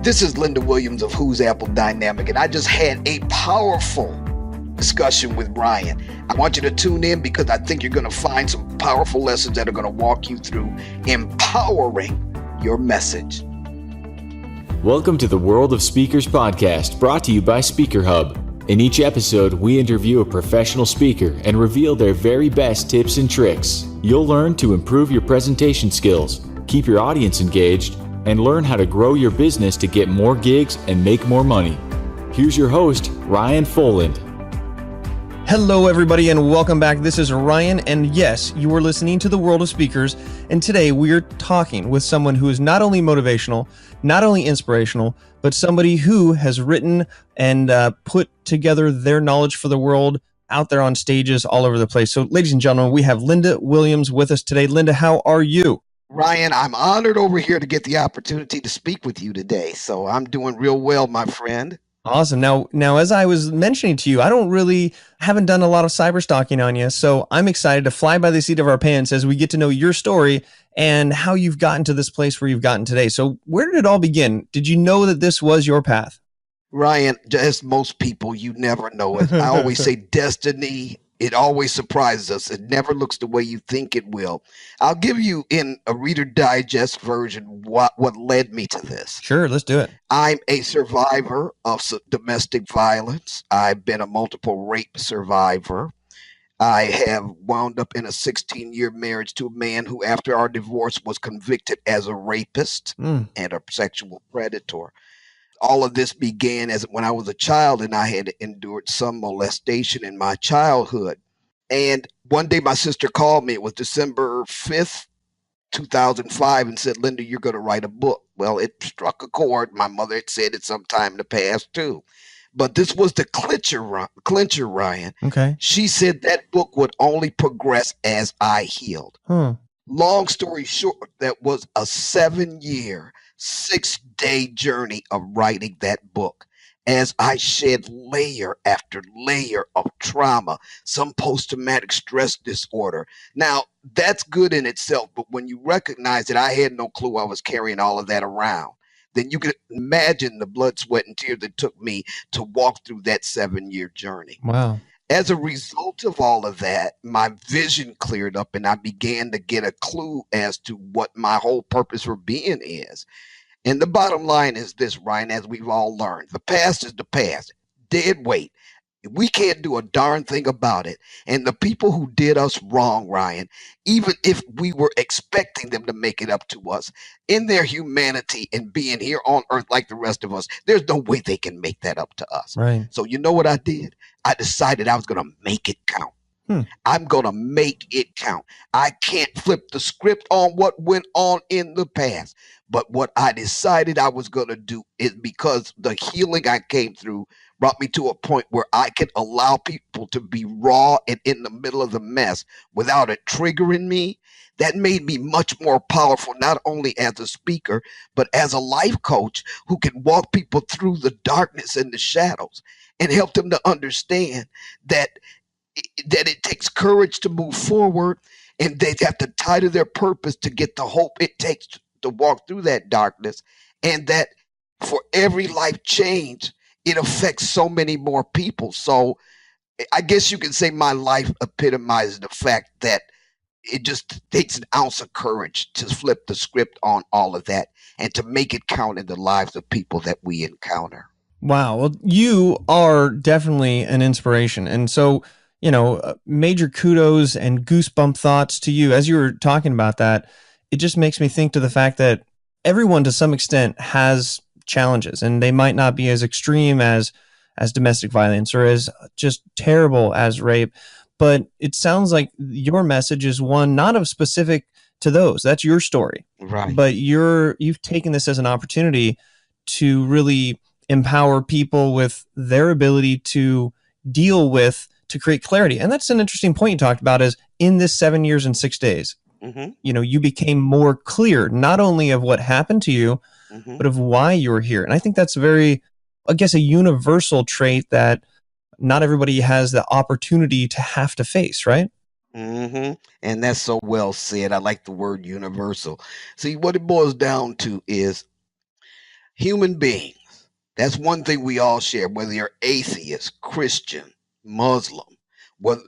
This is Linda Williams of Who's Apple Dynamic, and I just had a powerful discussion with Ryan. I want you to tune in because I think you're going to find some powerful lessons that are going to walk you through empowering your message. Welcome to the World of Speakers podcast, brought to you by Speaker Hub. In each episode, we interview a professional speaker and reveal their very best tips and tricks. You'll learn to improve your presentation skills, keep your audience engaged, and learn how to grow your business to get more gigs and make more money. Here's your host, Ryan Foland. Hello, everybody, and welcome back. This is Ryan, and yes, you are listening to the World of Speakers, and today we are talking with someone who is not only motivational, not only inspirational, but somebody who has written and put together their knowledge for the world out there on stages all over the place. So, ladies and gentlemen, we have Linda Williams with us today. Linda, how are you? Ryan, I'm honored over here to get the opportunity to speak with you today. So I'm doing real well, my friend. Awesome. Now, as I was mentioning to you, haven't done a lot of cyber stalking on you. So I'm excited to fly by the seat of our pants as we get to know your story and how you've gotten to this place where you've gotten today. So where did it all begin? Did you know that this was your path? Ryan, as most people, you never know it. I always say destiny. It always surprises us. It never looks the way you think it will. I'll give you in a Reader Digest version what led me to this. Sure, let's do it. I'm a survivor of domestic violence. I've been a multiple rape survivor. I have wound up in a 16-year marriage to a man who, after our divorce, was convicted as a rapist and a sexual predator. All of this began as when I was a child and I had endured some molestation in my childhood. And one day my sister called me. It was December 5th, 2005, and said, Linda, you're going to write a book. Well, it struck a chord. My mother had said it sometime in the past too. But this was the clincher, Ryan. Okay. She said that book would only progress as I healed. Long story short, that was a 7-year, 6-day journey of writing that book as I shed layer after layer of trauma, some post-traumatic stress disorder. Now, that's good in itself, but when you recognize that I had no clue I was carrying all of that around, then you can imagine the blood, sweat, and tears that took me to walk through that 7-year journey. Wow. As a result of all of that, my vision cleared up and I began to get a clue as to what my whole purpose for being is. And the bottom line is this, Ryan, as we've all learned, the past is the past, dead weight. We can't do a darn thing about it. And the people who did us wrong, Ryan, even if we were expecting them to make it up to us, in their humanity and being here on earth like the rest of us, there's no way they can make that up to us. Right. So you know what I did? I decided I was going to make it count. I'm going to make it count. I can't flip the script on what went on in the past. But what I decided I was going to do is, because the healing I came through brought me to a point where I could allow people to be raw and in the middle of the mess without it triggering me. That made me much more powerful, not only as a speaker, but as a life coach who can walk people through the darkness and the shadows and help them to understand that it takes courage to move forward, and they have to tie to their purpose to get the hope it takes to walk through that darkness, and that for every life change, it affects so many more people. So I guess you can say my life epitomizes the fact that it just takes an ounce of courage to flip the script on all of that and to make it count in the lives of people that we encounter. Wow. Well, you are definitely an inspiration. And so, major kudos and goosebump thoughts to you. As you were talking about that, it just makes me think to the fact that everyone to some extent has challenges, and they might not be as extreme as domestic violence or as just terrible as rape. But it sounds like your message is one not of specific to those. That's your story. Right. But you've taken this as an opportunity to really empower people with their ability to deal with, to create clarity. And that's an interesting point you talked about, is in this 7 years and 6 days, you became more clear, not only of what happened to you, but of why you were here. And I think that's a universal trait that not everybody has the opportunity to have to face, right? And that's so well said. I like the word universal. See, what it boils down to is Human beings. That's one thing we all share, whether you're atheist, Christian, Muslim,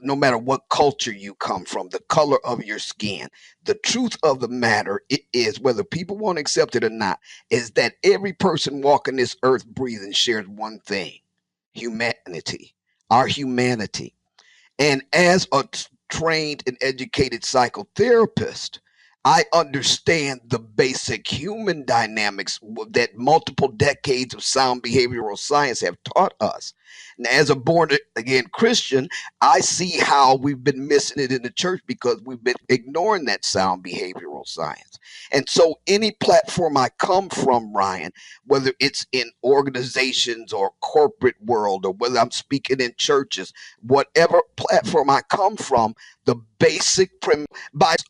no matter what culture you come from, the color of your skin. The truth of the matter is, whether people want to accept it or not, is that every person walking this earth breathing shares one thing: humanity, our humanity. And as a trained and educated psychotherapist, I understand the basic human dynamics that multiple decades of sound behavioral science have taught us. And as a born again Christian, I see how we've been missing it in the church because we've been ignoring that sound behavioral science. And so, any platform I come from, Ryan, whether it's in organizations or corporate world, or whether I'm speaking in churches, whatever platform I come from, the basic premise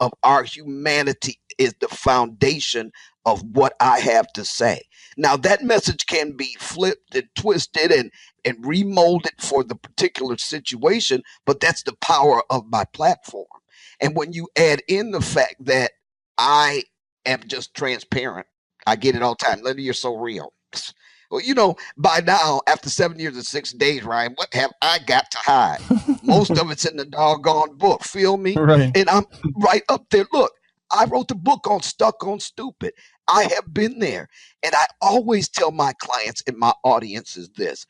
of our humanity is the foundation of what I have to say. Now, that message can be flipped and twisted and remolded for the particular situation, but that's the power of my platform. And when you add in the fact that I am just transparent, I get it all the time. Linda, you're so real. Well, by now, after 7 years and 6 days, Ryan, what have I got to hide? Most of it's in the doggone book. Feel me? Right. And I'm right up there. Look, I wrote the book on Stuck on Stupid. I have been there. And I always tell my clients and my audiences this: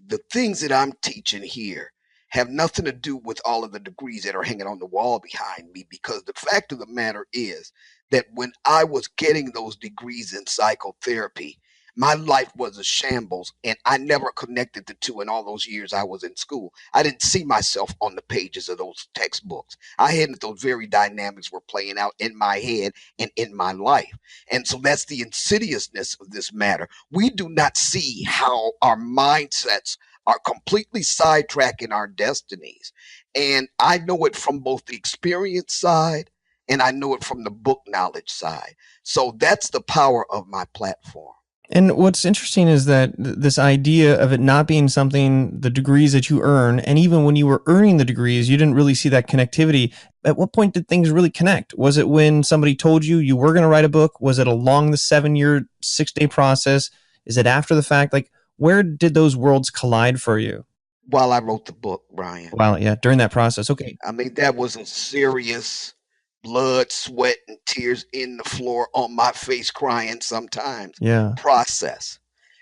the things that I'm teaching here have nothing to do with all of the degrees that are hanging on the wall behind me, because the fact of the matter is that when I was getting those degrees in psychotherapy, my life was a shambles, and I never connected the two in all those years I was in school. I didn't see myself on the pages of those textbooks. I hadn't. Those very dynamics were playing out in my head and in my life. And so that's the insidiousness of this matter. We do not see how our mindsets are completely sidetracking our destinies. And I know it from both the experience side and I know it from the book knowledge side. So that's the power of my platform. And what's interesting is that this idea of it not being something, the degrees that you earn, and even when you were earning the degrees, you didn't really see that connectivity. At what point did things really connect? Was it when somebody told you you were going to write a book? Was it along the 7-year, 6-day process? Is it after the fact? Like, where did those worlds collide for you? While I wrote the book, Brian. Wow, yeah, during that process. Okay. I mean, that was a serious blood, sweat, and tears in the floor on my face, crying sometimes. Yeah. Process.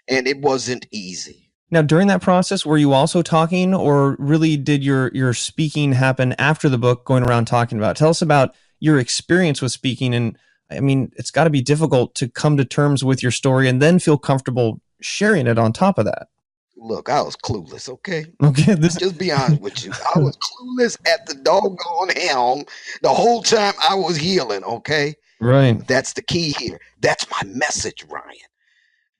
And it wasn't easy. Now, during that process, were you also talking, or really did your speaking happen after the book, going around talking about it? Tell us about your experience with speaking. And I mean, it's got to be difficult to come to terms with your story and then feel comfortable sharing it on top of that. Look, I was clueless, okay? Okay. Just be honest with you. I was clueless at the doggone helm the whole time I was healing, okay? Right. That's the key here. That's my message, Ryan.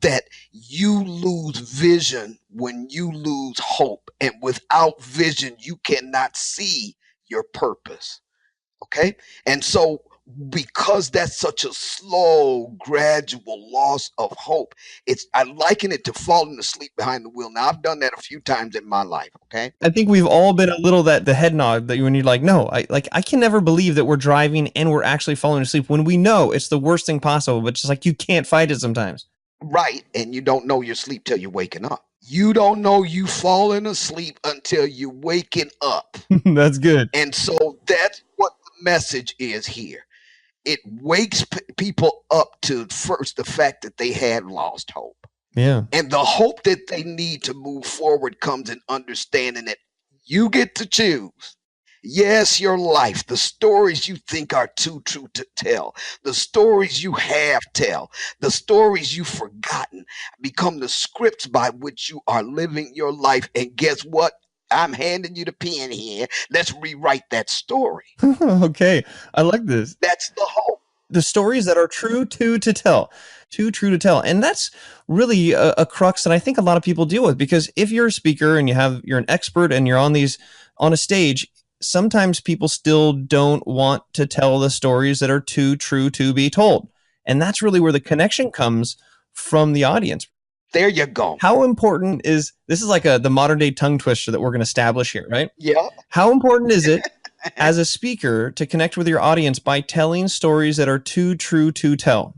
That you lose vision when you lose hope. And without vision, you cannot see your purpose, okay? And so, because that's such a slow, gradual loss of hope, I liken it to falling asleep behind the wheel. Now, I've done that a few times in my life, okay? I think we've all been a little the head nod that when you're like, no, I can never believe that we're driving and we're actually falling asleep when we know it's the worst thing possible, but just like you can't fight it sometimes. Right, and you don't know you're asleep till you're waking up. You don't know you falling asleep until you're waking up. That's good. And so that's what the message is here. It wakes people up to first the fact that they had lost hope. Yeah. And the hope that they need to move forward comes in understanding that you get to choose. Yes, your life, the stories you think are too true to tell, the stories you have tell, the stories you've forgotten become the scripts by which you are living your life. And guess what? I'm handing you the pen here. Let's rewrite that story. Okay. I like this. That's the hope. The stories that are true to tell. Too true to tell. And that's really a crux that I think a lot of people deal with, because if you're a speaker and you're an expert and you're on a stage, sometimes people still don't want to tell the stories that are too true to be told. And that's really where the connection comes from the audience. There you go. How important is this? Is like the modern day tongue twister that we're going to establish here, right? Yeah. How important is it as a speaker to connect with your audience by telling stories that are too true to tell?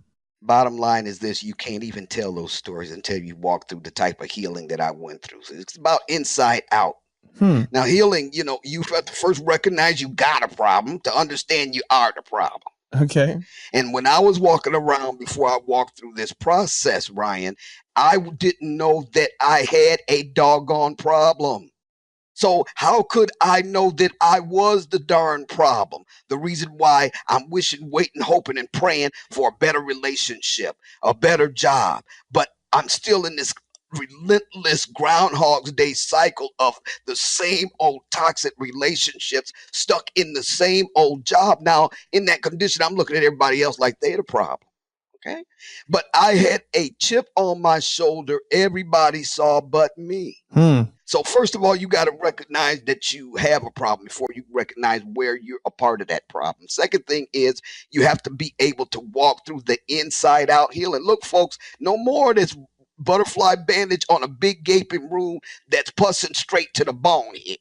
Bottom line is this: you can't even tell those stories until you walk through the type of healing that I went through. So it's about inside out. Now, healing, you have to first recognize you got a problem to understand you are the problem. Okay. And when I was walking around before I walked through this process, Ryan, I didn't know that I had a doggone problem. So how could I know that I was the darn problem? The reason why I'm wishing, waiting, hoping, and praying for a better relationship, a better job, but I'm still in this relentless Groundhog's Day cycle of the same old toxic relationships, stuck in the same old job. Now, in that condition, I'm looking at everybody else like they're the problem. Okay. But I had a chip on my shoulder everybody saw but me. So first of all, you got to recognize that you have a problem before you recognize where you're a part of that problem. Second thing is you have to be able to walk through the inside out healing. Look, folks, no more of this butterfly bandage on a big gaping wound that's pussing straight to the bone here.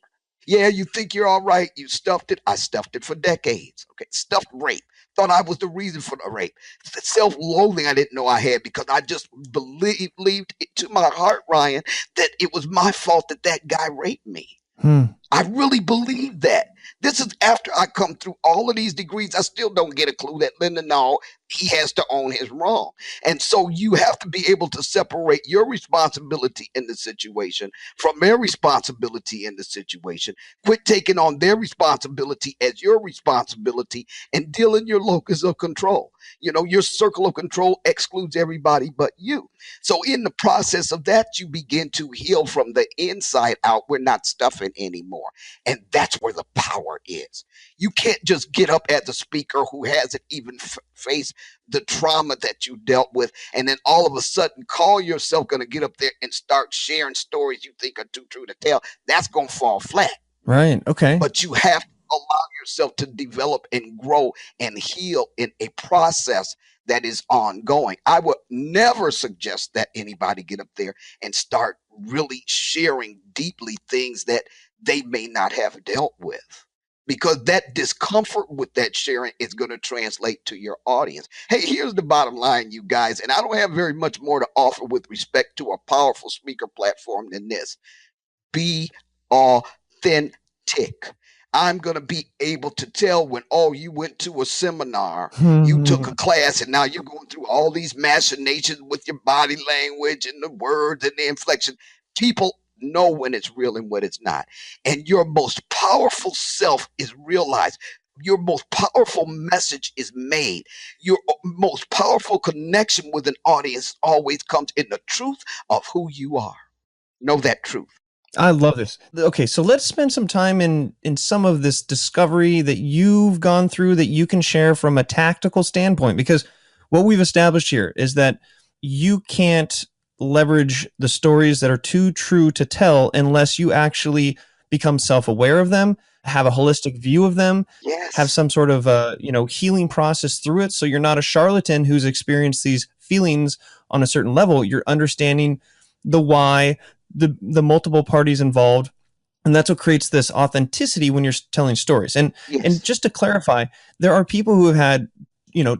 Yeah, you think you're all right. You stuffed it. I stuffed it for decades. Okay, stuffed rape. Thought I was the reason for the rape. Self-loathing I didn't know I had because I just believed it to my heart, Ryan, that it was my fault that that guy raped me. I really believe that. This is after I come through all of these degrees. I still don't get a clue that Linda, no, he has to own his wrong. And so you have to be able to separate your responsibility in the situation from their responsibility in the situation. Quit taking on their responsibility as your responsibility and deal in your locus of control. Your circle of control excludes everybody but you. So in the process of that, you begin to heal from the inside out. We're not stuffing anymore. And that's where the power is. You can't just get up as a speaker who hasn't even faced the trauma that you dealt with, and then all of a sudden call yourself going to get up there and start sharing stories you think are too true to tell. That's going to fall flat. Right. Okay. But you have to allow yourself to develop and grow and heal in a process that is ongoing. I would never suggest that anybody get up there and start really sharing deeply things that they may not have dealt with, because that discomfort with that sharing is going to translate to your audience. Hey, here's the bottom line, you guys, and I don't have very much more to offer with respect to a powerful speaker platform than this. Be authentic. I'm going to be able to tell when, you went to a seminar, you took a class, and now you're going through all these machinations with your body language and the words and the inflection. People know when it's real and when it's not. And your most powerful self is realized. Your most powerful message is made. Your most powerful connection with an audience always comes in the truth of who you are. Know that truth. I love this. Okay, so let's spend some time in some of this discovery that you've gone through that you can share from a tactical standpoint, because what we've established here is that you can't leverage the stories that are too true to tell unless you actually become self-aware of them, have a holistic view of them, yes, have some sort of healing process through it. So you're not a charlatan who's experienced these feelings on a certain level. You're understanding the why, the multiple parties involved, and that's what creates this authenticity when you're telling stories. And yes, and just to clarify, there are people who have had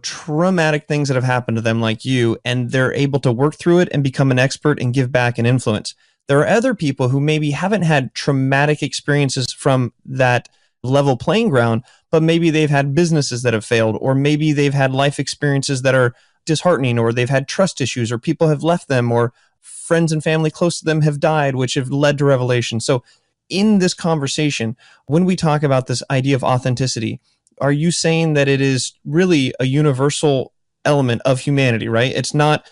traumatic things that have happened to them like you, and they're able to work through it and become an expert and give back and influence. There are other people who maybe haven't had traumatic experiences from that level playing ground, but maybe they've had businesses that have failed, or maybe they've had life experiences that are disheartening, or they've had trust issues, or people have left them, or friends and family close to them have died, which have led to revelation. So in this conversation, when we talk about this idea of authenticity, are you saying that it is really a universal element of humanity, right? It's not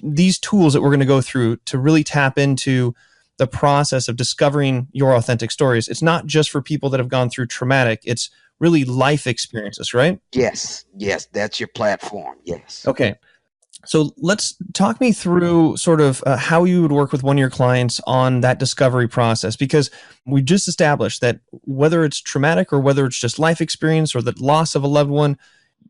these tools that we're going to go through to really tap into the process of discovering your authentic stories. It's not just for people that have gone through traumatic, it's really life experiences, right? Yes, that's your platform. Yes. Okay. So let's talk me through sort of how you would work with one of your clients on that discovery process, because we just established that whether it's traumatic or whether it's just life experience or the loss of a loved one,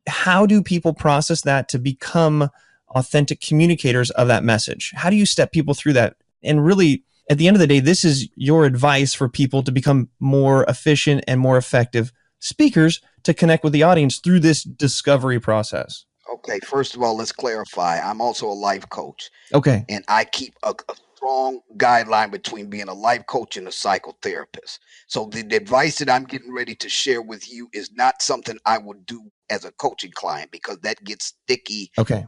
how do people process that to become authentic communicators of that message? How do you step people through that? And really, at the end of the day, this is your advice for people to become more efficient and more effective speakers to connect with the audience through this discovery process. Okay, first of all, let's clarify. I'm also a life coach, Okay. and I keep a strong guideline between being a life coach and a psychotherapist. So the advice that I'm getting ready to share with you is not something I would do as a coaching client because that gets sticky. Okay.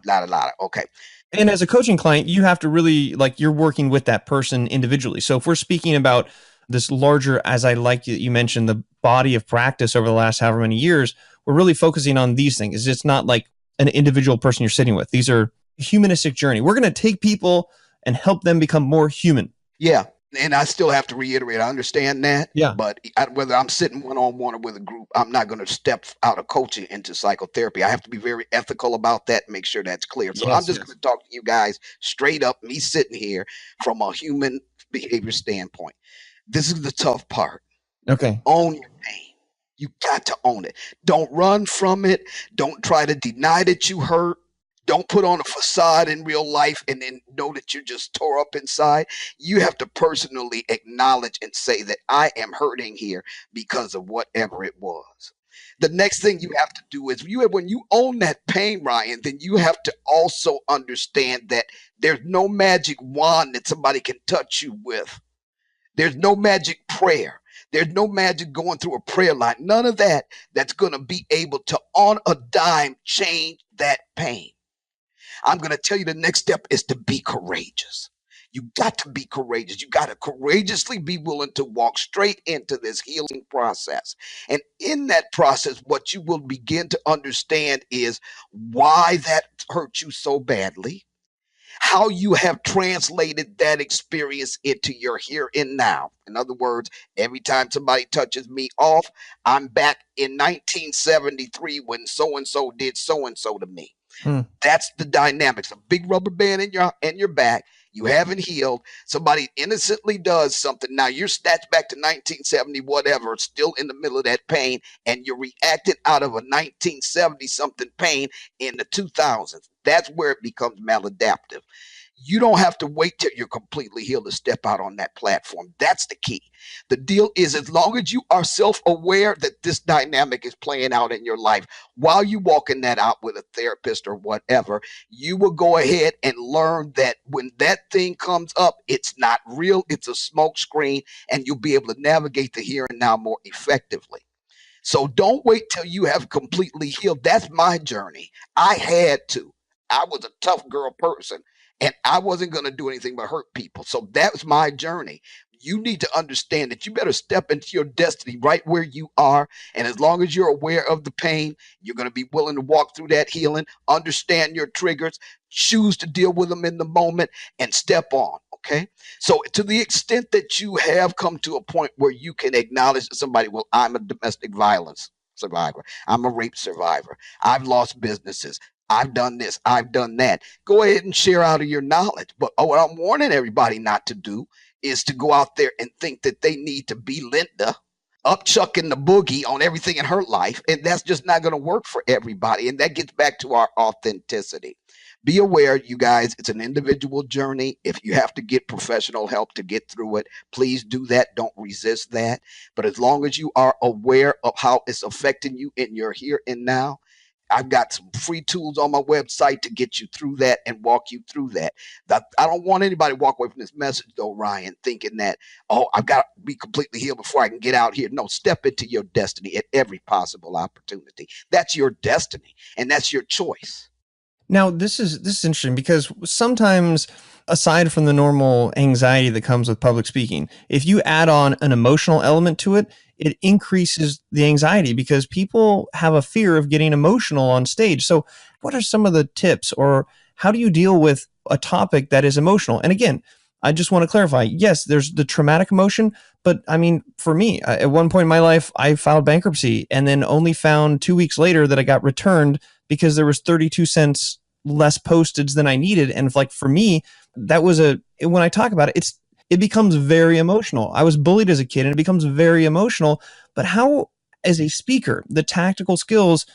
Okay. And as a coaching client, you have to really like you're working with that person individually. So if we're speaking about this larger, as I like you mentioned, the body of practice over the last however many years, we're really focusing on these things. It's not like an individual person you're sitting with. These are humanistic journey. We're going to take people and help them become more human. Yeah. And I still have to reiterate, I understand that. Yeah. But whether I'm sitting one on one or with a group, I'm not going to step out of coaching into psychotherapy. I have to be very ethical about that and make sure that's clear. So I'm just going to talk to you guys straight up, me sitting here from a human behavior standpoint. This is the tough part. Okay. Own your pain. You got to own it. Don't run from it. Don't try to deny that you hurt. Don't put on a facade in real life and then know that you're just tore up inside. You have to personally acknowledge and say that I am hurting here because of whatever it was. The next thing you have to do is when you own that pain, Ryan, then you have to also understand that there's no magic wand that somebody can touch you with. There's no magic prayer. There's no magic going through a prayer line. None of that that's going to be able to, on a dime, change that pain. I'm going to tell you the next step is to be courageous. You got to be courageous. You got to courageously be willing to walk straight into this healing process. And in that process, what you will begin to understand is why that hurt you so badly, how you have translated that experience into your here and now. In other words, every time somebody touches me off, I'm back in 1973 when so and so did so and so to me. That's the dynamics. A big rubber band in your back. You haven't healed. Somebody innocently does something. Now you're snatched back to 1970, whatever, still in the middle of that pain, and you're reacting out of a 1970 something pain in the 2000s. That's where it becomes maladaptive. You don't have to wait till you're completely healed to step out on that platform. That's the key. The deal is, as long as you are self-aware that this dynamic is playing out in your life, while you're walking that out with a therapist or whatever, you will go ahead and learn that when that thing comes up, it's not real, it's a smoke screen, and you'll be able to navigate the here and now more effectively. So don't wait till you have completely healed. That's my journey. I had to. I was a tough girl person, and I wasn't going to do anything but hurt people. So that was my journey. You need to understand that you better step into your destiny right where you are. And as long as you're aware of the pain, you're going to be willing to walk through that healing, understand your triggers, choose to deal with them in the moment, and step on. Okay. So to the extent that you have come to a point where you can acknowledge to somebody, well, I'm a domestic violence survivor. I'm a rape survivor. I've lost businesses. I've done this. I've done that. Go ahead and share out of your knowledge. But what I'm warning everybody not to do is to go out there and think that they need to be Linda, upchucking the boogie on everything in her life. And that's just not going to work for everybody. And that gets back to our authenticity. Be aware, you guys, it's an individual journey. If you have to get professional help to get through it, please do that. Don't resist that. But as long as you are aware of how it's affecting you in your here and now, I've got some free tools on my website to get you through that and walk you through that. I don't want anybody to walk away from this message, though, Ryan, thinking that, oh, I've got to be completely healed before I can get out here. No, step into your destiny at every possible opportunity. That's your destiny, and that's your choice. Now, this is interesting because sometimes, aside from the normal anxiety that comes with public speaking, if you add on an emotional element to it, it increases the anxiety because people have a fear of getting emotional on stage. So what are some of the tips, or how do you deal with a topic that is emotional? And again, I just want to clarify, yes, there's the traumatic emotion, but I mean, for me, at one point in my life, I filed bankruptcy and then only found 2 weeks later that I got returned because there was 32 cents less postage than I needed. And like, for me, that was when I talk about it, it becomes very emotional. I was bullied as a kid and it becomes very emotional. But how, as a speaker, the tactical skills,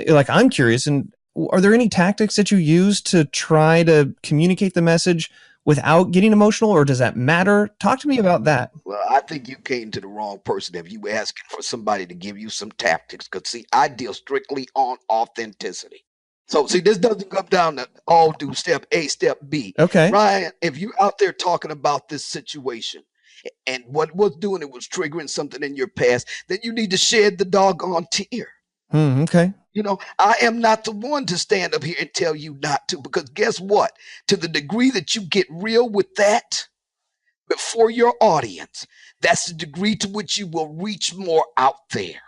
like, I'm curious, and are there any tactics that you use to try to communicate the message without getting emotional, or does that matter? Talk to me about that. Well, I think you came to the wrong person if you were asking for somebody to give you some tactics. Because, see, I deal strictly on authenticity. So see, this doesn't come down to all do step A, step B. Okay. Ryan, if you're out there talking about this situation and what was doing it was triggering something in your past, then you need to shed the doggone tear. Okay. You know, I am not the one to stand up here and tell you not to, because guess what? To the degree that you get real with that before your audience, that's the degree to which you will reach more out there.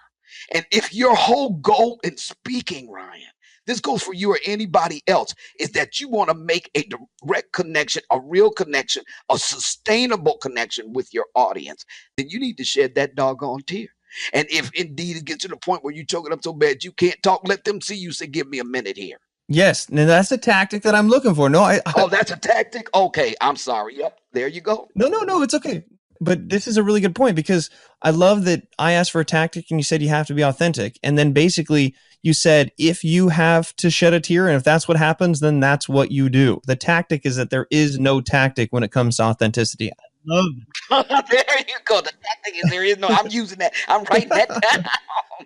And if your whole goal in speaking, Ryan, this goes for you or anybody else, is that you want to make a direct connection, a real connection, a sustainable connection with your audience, then you need to shed that doggone tear. And if indeed it gets to the point where you choke it up so bad you can't talk, let them see you say, give me a minute here. Yes, and that's a tactic that I'm looking for. No, Oh, that's a tactic? Okay, I'm sorry. Yep, there you go. No, it's okay. But this is a really good point, because I love that I asked for a tactic and you said you have to be authentic. And then basically you said, if you have to shed a tear and if that's what happens, then that's what you do. The tactic is that there is no tactic when it comes to authenticity. I love it. There you go. The tactic is there is no, I'm using that. I'm writing that down.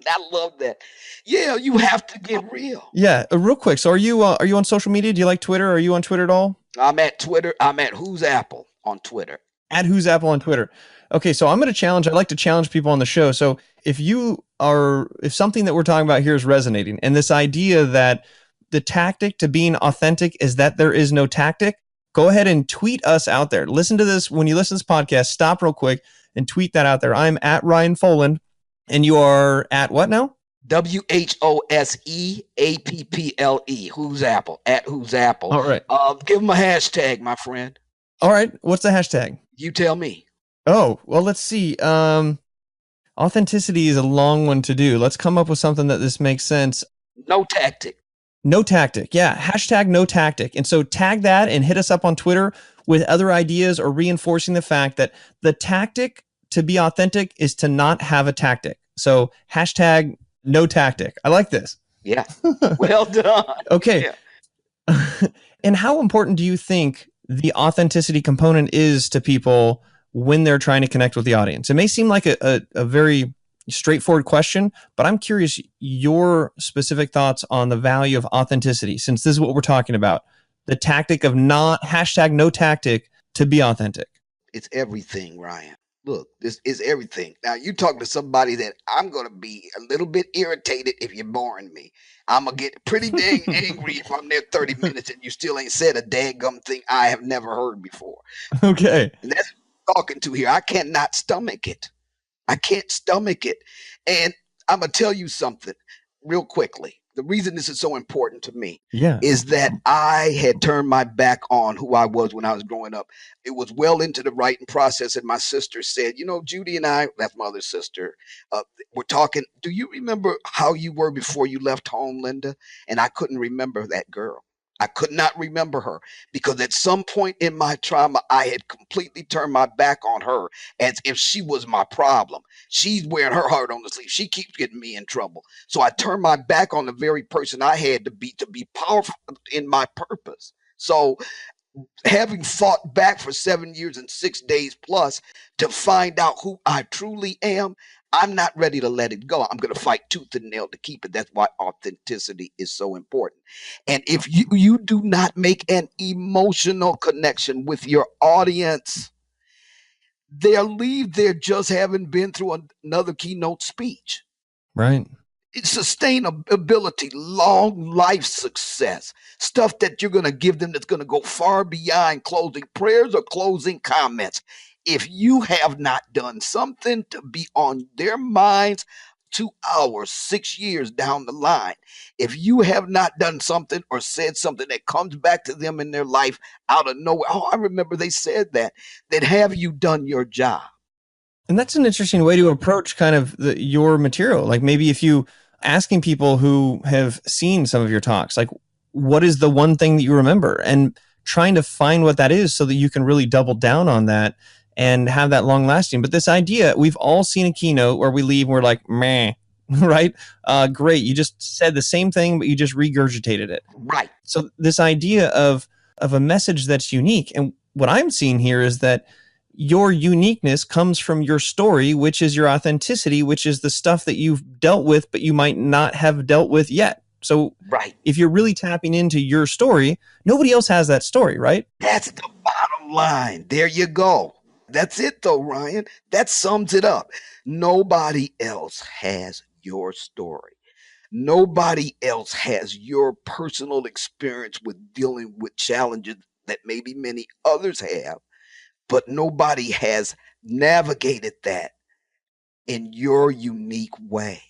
I love that. Yeah, you have to get real. Yeah, real quick. So are you on social media? Do you like Twitter? Are you on Twitter at all? I'm at Twitter. I'm at Who's Apple on Twitter. At Who's Apple on Twitter. Okay, so I'm going to challenge. I like to challenge people on the show. So if something that we're talking about here is resonating, and this idea that the tactic to being authentic is that there is no tactic, go ahead and tweet us out there. Listen to this. When you listen to this podcast, stop real quick and tweet that out there. I'm at Ryan Foland, and you are at what now? WHOSEAPPLE. Who's Apple? At Who's Apple. All right. Give them a hashtag, my friend. All right. What's the hashtag? You tell me. Oh, well, let's see. Authenticity is a long one to do. Let's come up with something that this makes sense. No tactic. No tactic. Yeah. Hashtag no tactic. And so tag that and hit us up on Twitter with other ideas or reinforcing the fact that the tactic to be authentic is to not have a tactic. So hashtag no tactic. I like this. Yeah. Well done. Okay. Yeah. And how important do you think the authenticity component is to people when they're trying to connect with the audience? It may seem like a very straightforward question, but I'm curious your specific thoughts on the value of authenticity, since this is what we're talking about. The tactic of hashtag no tactic to be authentic. It's everything, Ryan. Look, this is everything. Now, you talk to somebody that I'm going to be a little bit irritated if you're boring me. I'm going to get pretty dang angry if I'm there 30 minutes and you still ain't said a daggum thing I have never heard before. Okay. And that's what I'm talking to here. I cannot stomach it. I can't stomach it. And I'm going to tell you something real quickly. The reason this is so important to me is that I had turned my back on who I was when I was growing up. It was well into the writing process, and my sister said, you know, Judy and I, that's my other sister, we're talking, do you remember how you were before you left home, Linda? And I couldn't remember that girl. I could not remember her because at some point in my trauma, I had completely turned my back on her as if she was my problem. She's wearing her heart on the sleeve. She keeps getting me in trouble. So I turned my back on the very person I had to be powerful in my purpose. So having fought back for 7 years and 6 days plus to find out who I truly am, I'm not ready to let it go. I'm going to fight tooth and nail to keep it. That's why authenticity is so important. And if you do not make an emotional connection with your audience, they'll leave there just having been through another keynote speech. Right. It's sustainability, long life success, stuff that you're going to give them that's going to go far beyond closing prayers or closing comments. If you have not done something to be on their minds 2 hours, 6 years down the line, if you have not done something or said something that comes back to them in their life out of nowhere, oh, I remember they said that, then have you done your job? And that's an interesting way to approach kind of your material. Like maybe if you asking people who have seen some of your talks, like what is the one thing that you remember, and trying to find what that is so that you can really double down on that and have that long lasting. But this idea, we've all seen a keynote where we leave and we're like, meh, right? Great. You just said the same thing, but you just regurgitated it. Right. So this idea of a message that's unique. And what I'm seeing here is that your uniqueness comes from your story, which is your authenticity, which is the stuff that you've dealt with, but you might not have dealt with yet. So Right. if you're really tapping into your story, nobody else has that story, right? That's the bottom line. There you go. That's it, though, Ryan. That sums it up. Nobody else has your story. Nobody else has your personal experience with dealing with challenges that maybe many others have, but nobody has navigated that in your unique way.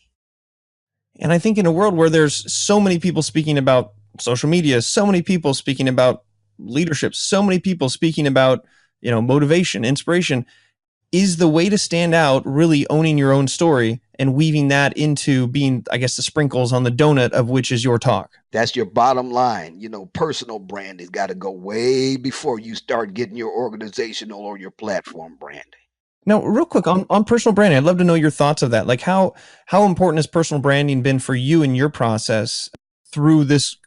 And I think in a world where there's so many people speaking about social media, so many people speaking about leadership, so many people speaking about, motivation, inspiration, is the way to stand out really owning your own story and weaving that into being, I guess, the sprinkles on the donut of which is your talk. That's your bottom line. Personal brand has got to go way before you start getting your organizational or your platform branding. Now, real quick on personal branding, I'd love to know your thoughts of that. Like how important has personal branding been for you in your process through this,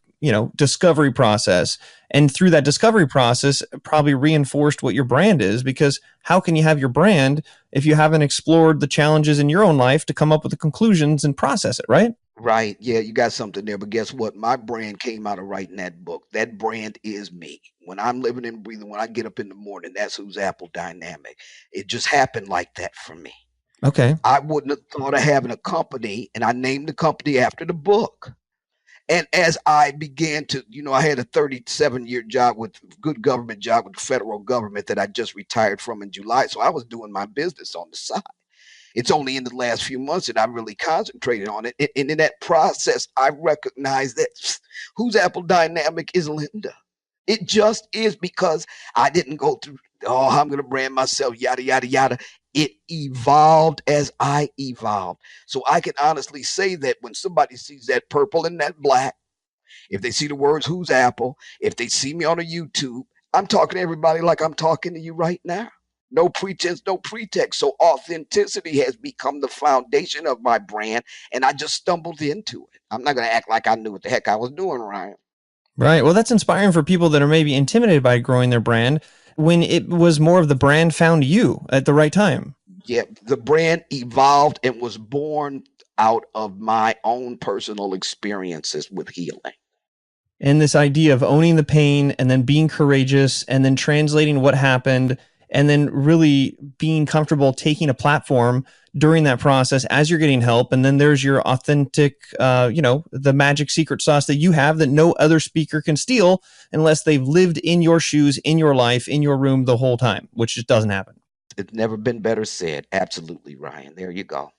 discovery process? And through that discovery process, probably reinforced what your brand is, because how can you have your brand if you haven't explored the challenges in your own life to come up with the conclusions and process it, right? Right. Yeah, you got something there. But guess what? My brand came out of writing that book. That brand is me. When I'm living and breathing, when I get up in the morning, that's who's Apple Dynamic. It just happened like that for me. Okay. I wouldn't have thought of having a company, and I named the company after the book. And as I began to, I had a 37-year job good government job with the federal government that I just retired from in July. So I was doing my business on the side. It's only in the last few months that I really concentrated on it. And in that process, I recognized that whose Apple Dynamic is Linda. It just is, because I didn't go through, I'm going to brand myself, yada, yada, yada. It evolved as I evolved. So I can honestly say that when somebody sees that purple and that black, if they see the words who's Apple, if they see me on a YouTube, I'm talking to everybody like I'm talking to you right now. No pretense, no pretext. So authenticity has become the foundation of my brand, and I just stumbled into it. I'm not going to act like I knew what the heck I was doing, Ryan. Right. Well, that's inspiring for people that are maybe intimidated by growing their brand when it was more of the brand found you at the right time. Yeah, the brand evolved and was born out of my own personal experiences with healing. And this idea of owning the pain and then being courageous and then translating what happened and then really being comfortable taking a platform during that process as you're getting help. And then there's your authentic, the magic secret sauce that you have that no other speaker can steal unless they've lived in your shoes, in your life, in your room the whole time, which just doesn't happen. It's never been better said. Absolutely, Ryan. There you go.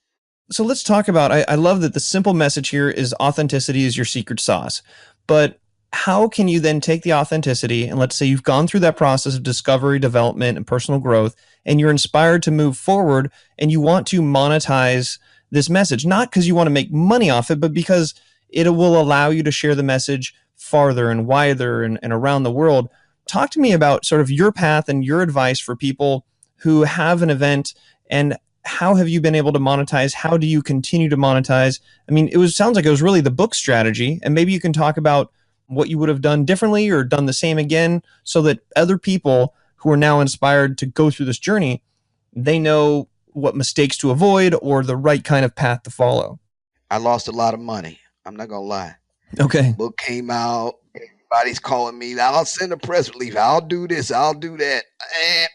So let's talk about, I love that the simple message here is authenticity is your secret sauce. But how can you then take the authenticity, and let's say you've gone through that process of discovery, development, and personal growth, and you're inspired to move forward and you want to monetize this message, not because you want to make money off it, but because it will allow you to share the message farther and wider and around the world. Talk to me about sort of your path and your advice for people who have an event, and how have you been able to monetize? How do you continue to monetize? I mean, sounds like it was really the book strategy, and maybe you can talk about what you would have done differently or done the same again so that other people who are now inspired to go through this journey, they know what mistakes to avoid or the right kind of path to follow. I lost a lot of money. I'm not going to lie. Okay. Book came out. Everybody's calling me. I'll send a press release. I'll do this. I'll do that.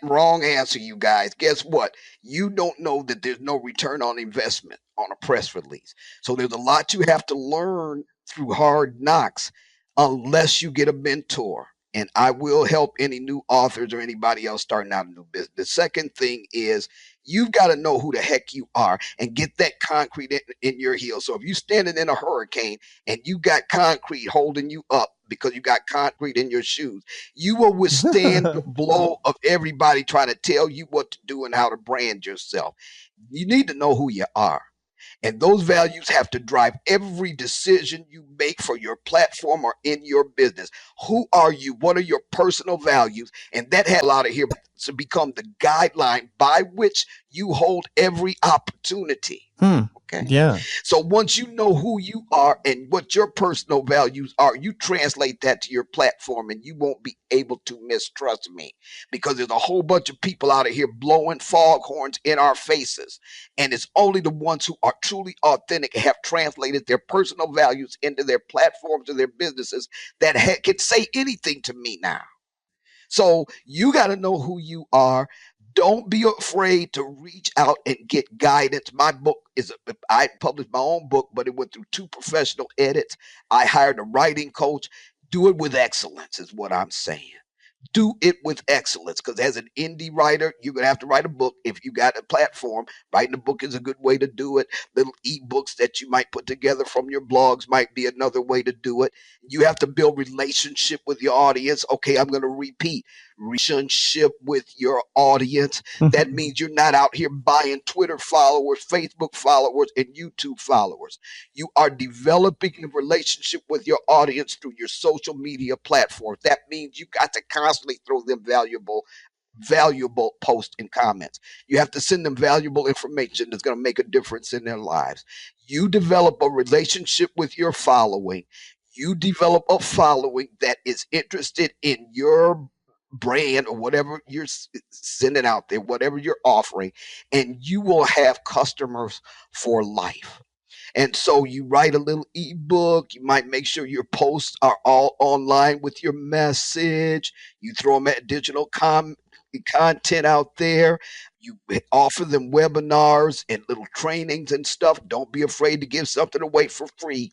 Wrong answer, you guys. Guess what? You don't know that there's no return on investment on a press release. So there's a lot you have to learn through hard knocks unless you get a mentor. And I will help any new authors or anybody else starting out a new business. The second thing is you've got to know who the heck you are and get that concrete in your heel. So if you're standing in a hurricane and you got concrete holding you up because you got concrete in your shoes, you will withstand the blow of everybody trying to tell you what to do and how to brand yourself. You need to know who you are. And those values have to drive every decision you make for your platform or in your business. Who are you? What are your personal values? And that has a lot of here to become the guideline by which You hold every opportunity. Okay. Yeah. So once you know who you are and what your personal values are, you translate that to your platform and you won't be able to mistrust me, because there's a whole bunch of people out of here blowing foghorns in our faces. And it's only the ones who are truly authentic and have translated their personal values into their platforms or their businesses that can say anything to me now. So you got to know who you are. Don't be afraid to reach out and get guidance. My book I published my own book, but it went through 2 professional edits. I hired a writing coach. Do it with excellence, is what I'm saying. Do it with excellence, because as an indie writer, you're going to have to write a book. If you got a platform, writing a book is a good way to do it. Little ebooks that you might put together from your blogs might be another way to do it. You have to build relationship with your audience. Okay, I'm going to repeat: relationship with your audience. That means you're not out here buying Twitter followers, Facebook followers, and YouTube followers. You are developing a relationship with your audience through your social media platforms. That means you got to constantly throw them valuable posts and comments. You have to send them valuable information that's going to make a difference in their lives. You develop a relationship with your following. You develop a following that is interested in your brand or whatever you're sending out there, whatever you're offering, and you will have customers for life. And so you write a little ebook. You might make sure your posts are all online with your message. You throw them at digital content out there. You offer them webinars and little trainings and stuff. Don't be afraid to give something away for free.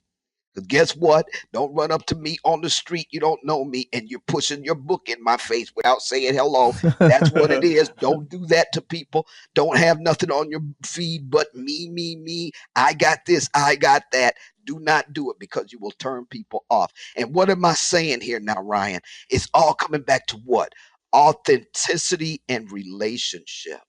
Because guess what? Don't run up to me on the street. You don't know me and you're pushing your book in my face without saying hello. That's what it is. Don't do that to people. Don't have nothing on your feed but me, me, me. I got this. I got that. Do not do it, because you will turn people off. And what am I saying here now, Ryan? It's all coming back to what? Authenticity and relationship.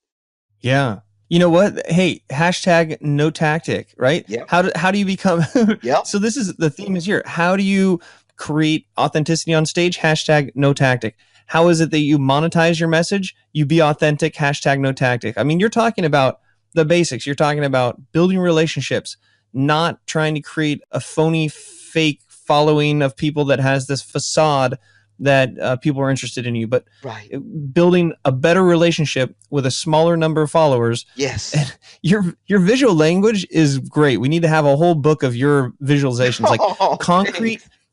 Yeah. You know what? Hey, hashtag no tactic, right? Yep. How do you become? Yep. So this is the theme is here. How do you create authenticity on stage? Hashtag no tactic. How is it that you monetize your message? You be authentic. Hashtag no tactic. I mean, you're talking about the basics. You're talking about building relationships, not trying to create a phony, fake following of people that has this facade that people are interested in you, but Right. building a better relationship with a smaller number of followers. Yes. And your visual language is great. We need to have a whole book of your visualizations, like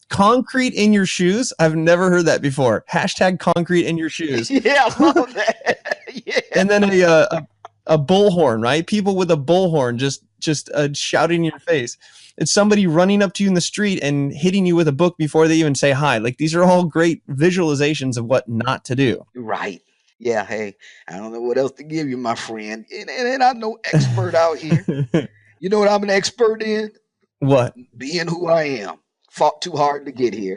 concrete in your shoes. I've never heard that before. Hashtag concrete in your shoes. Yeah, I love that. Yeah. And then a bullhorn, right? People with a bullhorn just shouting in your face. It's somebody running up to you in the street and hitting you with a book before they even say hi. Like, these are all great visualizations of what not to do. Right. Yeah. Hey, I don't know what else to give you, my friend. And I'm no expert out here. You know what I'm an expert in? What? Being who I am. Fought too hard to get here.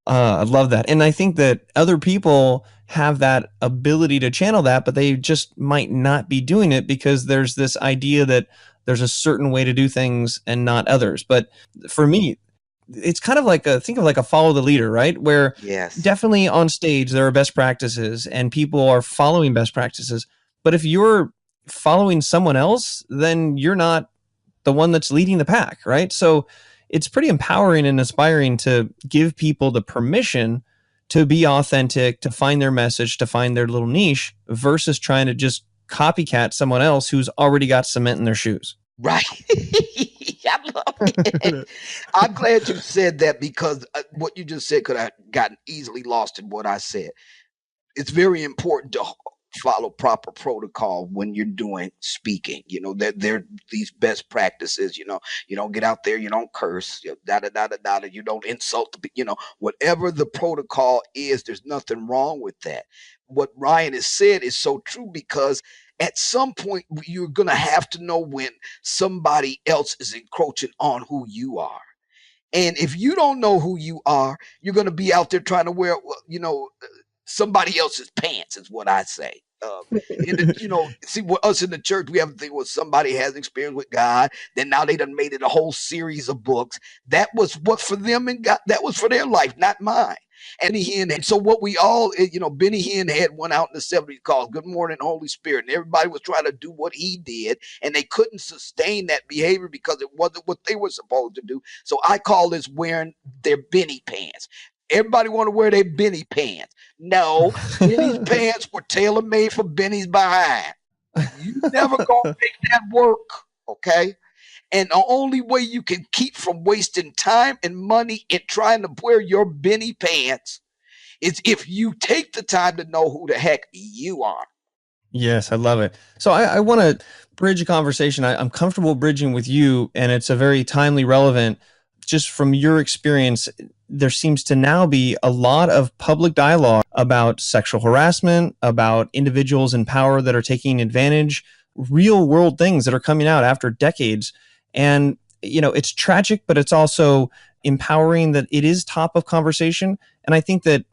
I love that. And I think that other people have that ability to channel that, but they just might not be doing it because there's this idea that there's a certain way to do things and not others. But for me, it's kind of like think of like a follow the leader, right? Where Yes. definitely on stage, there are best practices and people are following best practices. But if you're following someone else, then you're not the one that's leading the pack, right? So it's pretty empowering and inspiring to give people the permission to be authentic, to find their message, to find their little niche, versus trying to just copycat someone else who's already got cement in their shoes. Right. I love it. I'm glad you said that, because what you just said could have gotten easily lost in what I said. It's very important to follow proper protocol when you're doing speaking. You know, there these best practices. You know, you don't get out there, you don't curse, you don't insult, whatever the protocol is, there's nothing wrong with that. What Ryan has said is so true, because at some point you're going to have to know when somebody else is encroaching on who you are. And if you don't know who you are, you're going to be out there trying to wear, somebody else's pants, is what I say. In the, see, with us in the church, we have a thing where somebody has experience with God. Then now they done made it a whole series of books. That was what for them and God. That was for their life, not mine. And so what we all, Benny Hinn had one out in the 70s called Good Morning, Holy Spirit. And everybody was trying to do what he did. And they couldn't sustain that behavior because it wasn't what they were supposed to do. So I call this wearing their Benny pants. Everybody want to wear their Benny pants. No, Benny's pants were tailor-made for Benny's behind. You never gonna make that work, okay? And the only way you can keep from wasting time and money in trying to wear your Benny pants is if you take the time to know who the heck you are. Yes, I love it. So I want to bridge a conversation. I'm comfortable bridging with you, and it's a very timely, relevant. Just from your experience, there seems to now be a lot of public dialogue about sexual harassment, about individuals in power that are taking advantage, real world things that are coming out after decades. And, it's tragic, but it's also empowering that it is top of conversation. And I think that,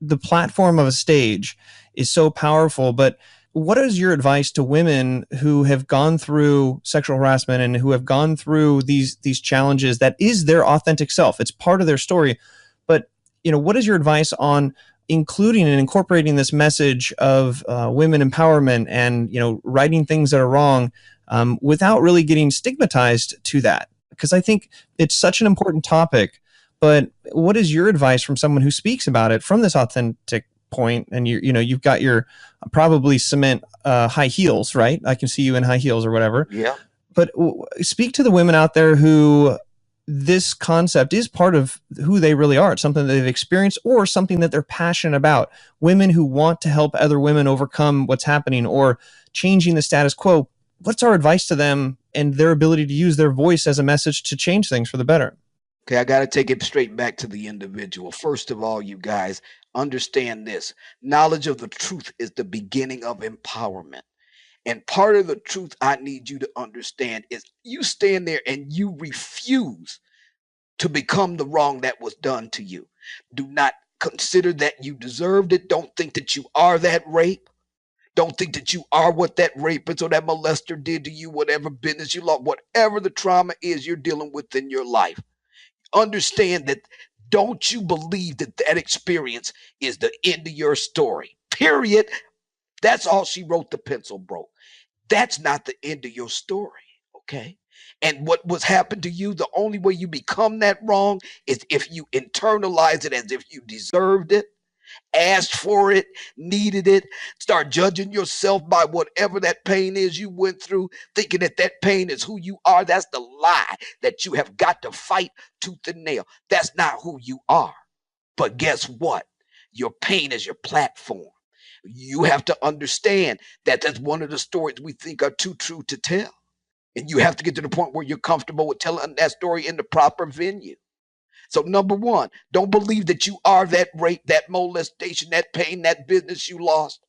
the platform of a stage is so powerful. But what is your advice to women who have gone through sexual harassment and who have gone through these challenges that is their authentic self? It's part of their story. But, what is your advice on including and incorporating this message of women empowerment and, righting things that are wrong without really getting stigmatized to that? Because I think it's such an important topic. But what is your advice from someone who speaks about it from this authentic point? And you've got your probably cement high heels, right? I can see you in high heels or whatever. Yeah. But speak to the women out there who this concept is part of who they really are. It's something that they've experienced or something that they're passionate about. Women who want to help other women overcome what's happening or changing the status quo. What's our advice to them and their ability to use their voice as a message to change things for the better? Okay, I got to take it straight back to the individual. First of all, you guys understand this. Knowledge of the truth is the beginning of empowerment. And part of the truth I need you to understand is you stand there and you refuse to become the wrong that was done to you. Do not consider that you deserved it. Don't think that you are that rape. Don't think that you are what that rapist or that molester did to you, whatever business you lost, whatever the trauma is you're dealing with in your life. Understand that. Don't you believe that that experience is the end of your story, period. That's all she wrote, the pencil broke. That's not the end of your story, okay? And what was happened to you, the only way you become that wrong is if you internalize it as if you deserved it, asked for it, needed it, start judging yourself by whatever that pain is you went through, thinking that that pain is who you are. That's the lie that you have got to fight tooth and nail. That's not who you are. But guess what? Your pain is your platform. You have to understand that that's one of the stories we think are too true to tell. And you have to get to the point where you're comfortable with telling that story in the proper venue. So number one, don't believe that you are that rape, that molestation, that pain, that business you lost,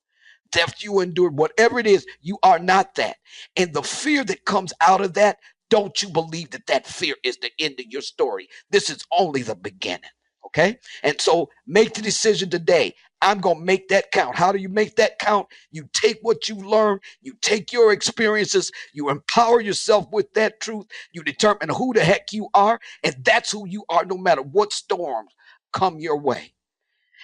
theft you endured, whatever it is, you are not that. And the fear that comes out of that, don't you believe that that fear is the end of your story. This is only the beginning, okay? And so make the decision today. I'm going to make that count. How do you make that count? You take what you learn, you take your experiences, you empower yourself with that truth, you determine who the heck you are, and that's who you are no matter what storms come your way.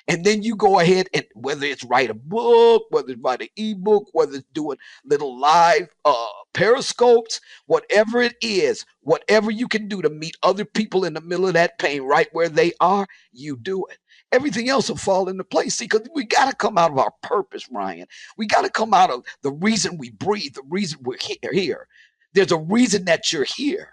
And then you go ahead and whether it's write a book, whether it's write an ebook, whether it's doing little live periscopes, whatever it is, whatever you can do to meet other people in the middle of that pain right where they are, you do it. Everything else will fall into place. See, because we got to come out of our purpose, Ryan. We got to come out of the reason we breathe, the reason we're here. There's a reason that you're here.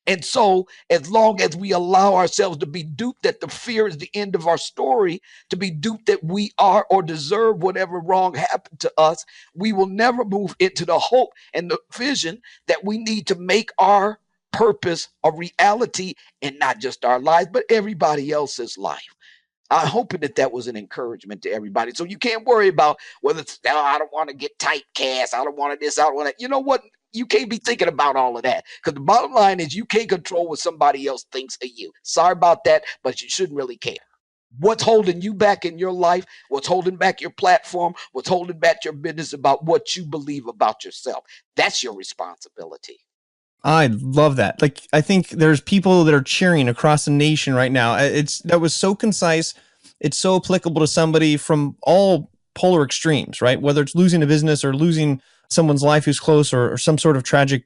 And so as long as we allow ourselves to be duped that the fear is the end of our story, to be duped that we are or deserve whatever wrong happened to us, we will never move into the hope and the vision that we need to make our purpose a reality and not just our lives, but everybody else's life. I'm hoping that that was an encouragement to everybody. So you can't worry about whether it's, oh, I don't want to get typecast. I don't want to this, I don't want that. You know what? You can't be thinking about all of that because the bottom line is you can't control what somebody else thinks of you. Sorry about that, but you shouldn't really care. What's holding you back in your life? What's holding back your platform? What's holding back your business about what you believe about yourself? That's your responsibility. I love that. Like, I think there's people that are cheering across the nation right now. That was so concise. It's so applicable to somebody from all polar extremes, right? Whether it's losing a business or losing someone's life who's close, or some sort of tragic,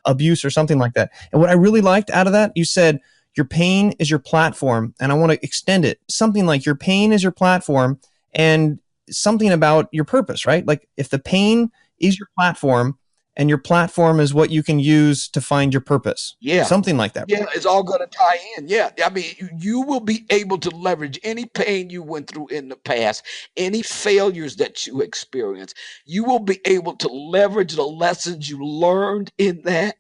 abuse or something like that. And what I really liked out of that, you said, your pain is your platform. And I want to extend it. Something like your pain is your platform, and something about your purpose, right? Like, if the pain is your platform and your platform is what you can use to find your purpose. Yeah. Something like that. Yeah, it's all going to tie in. Yeah. I mean, you will be able to leverage any pain you went through in the past, any failures that you experienced. You will be able to leverage the lessons you learned in that,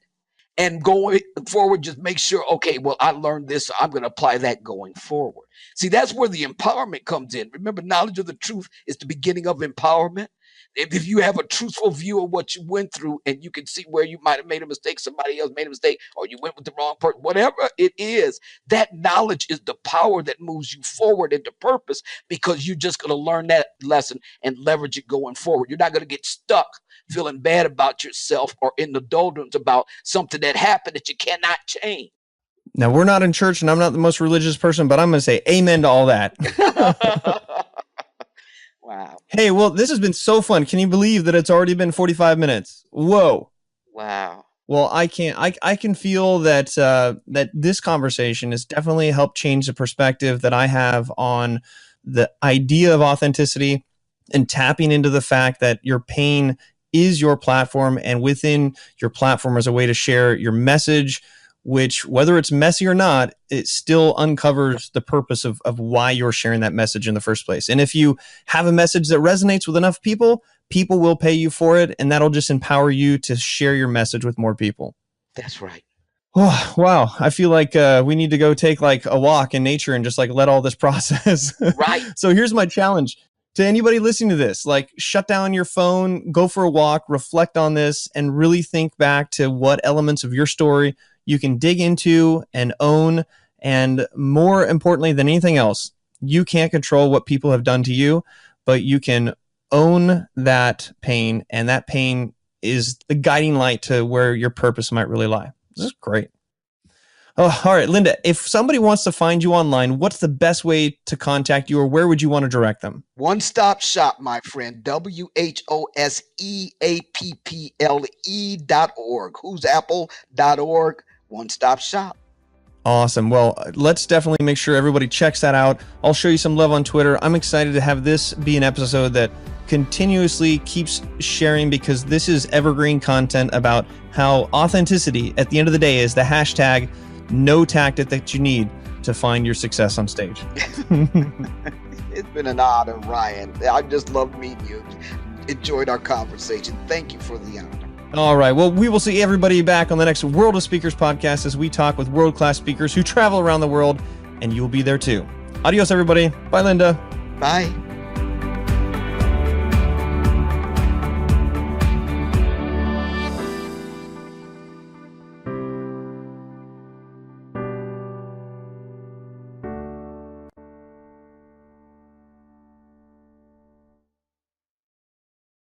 and going forward, just make sure, okay, well, I learned this, so I'm going to apply that going forward. See, that's where the empowerment comes in. Remember, knowledge of the truth is the beginning of empowerment. If you have a truthful view of what you went through, and you can see where you might have made a mistake, somebody else made a mistake, or you went with the wrong person, whatever it is, that knowledge is the power that moves you forward into purpose, because you're just going to learn that lesson and leverage it going forward. You're not going to get stuck feeling bad about yourself or in the doldrums about something that happened that you cannot change. Now, we're not in church, and I'm not the most religious person, but I'm going to say amen to all that. Wow. Hey, well, this has been so fun. Can you believe that it's already been 45 minutes? Whoa. Wow. Well, I can feel that that this conversation has definitely helped change the perspective that I have on the idea of authenticity, and tapping into the fact that your pain is your platform, and within your platform is a way to share your message, which, whether it's messy or not, it still uncovers the purpose of why you're sharing that message in the first place. And if you have a message that resonates with enough people, people will pay you for it, and that'll just empower you to share your message with more people. That's right. Oh, wow. I feel like we need to go take like a walk in nature and just like let all this process. Right. So here's my challenge to anybody listening to this. Like, shut down your phone, go for a walk, reflect on this, and really think back to what elements of your story you can dig into and own. And more importantly than anything else, you can't control what people have done to you, but you can own that pain. And that pain is the guiding light to where your purpose might really lie. This is great. Oh, all right, Linda, if somebody wants to find you online, what's the best way to contact you, or where would you want to direct them? One Stop Shop, my friend, WHOSEAPPLE.org. Who's Apple.org. One Stop Shop. Awesome. Well, let's definitely make sure everybody checks that out. I'll show you some love on Twitter. I'm excited to have this be an episode that continuously keeps sharing, because this is evergreen content about how authenticity, at the end of the day, is the hashtag no tactic that you need to find your success on stage. It's been an honor, Ryan. I just love meeting you. Enjoyed our conversation. Thank you for the honor. All right. Well, we will see everybody back on the next World of Speakers podcast as we talk with world-class speakers who travel around the world, and you'll be there too. Adios, everybody. Bye, Linda. Bye.